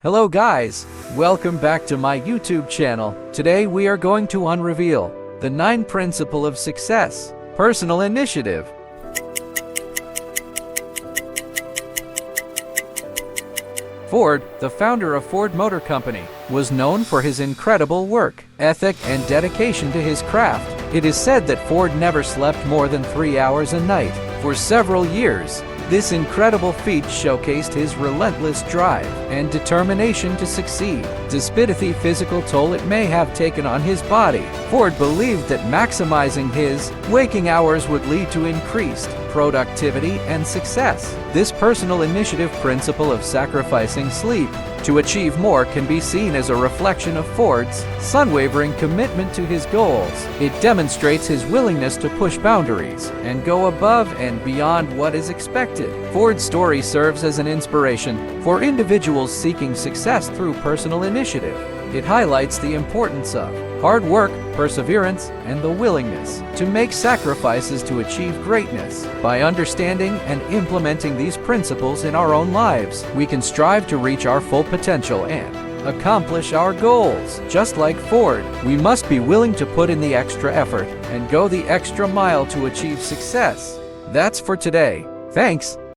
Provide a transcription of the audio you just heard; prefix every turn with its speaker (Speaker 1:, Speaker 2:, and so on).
Speaker 1: Hello guys, welcome back to my YouTube channel. Today we are going to unreveal the 9 principle of success, personal initiative. Ford, the founder of Ford Motor Company, was known for his incredible work ethic and dedication to his craft. It is said that Ford never slept more than 3 hours a night for several years. This incredible feat showcased his relentless drive and determination to succeed. Despite the physical toll it may have taken on his body, Ford believed that maximizing his waking hours would lead to increased productivity and success. This personal initiative principle of sacrificing sleep to achieve more can be seen as a reflection of Ford's unwavering commitment to his goals. It demonstrates his willingness to push boundaries and go above and beyond what is expected. Ford's story serves as an inspiration for individuals seeking success through personal initiative. It highlights the importance of hard work, perseverance, and the willingness to make sacrifices to achieve greatness. By understanding and implementing these principles in our own lives, we can strive to reach our full potential and accomplish our goals. Just like Ford, we must be willing to put in the extra effort and go the extra mile to achieve success. That's for today. Thanks.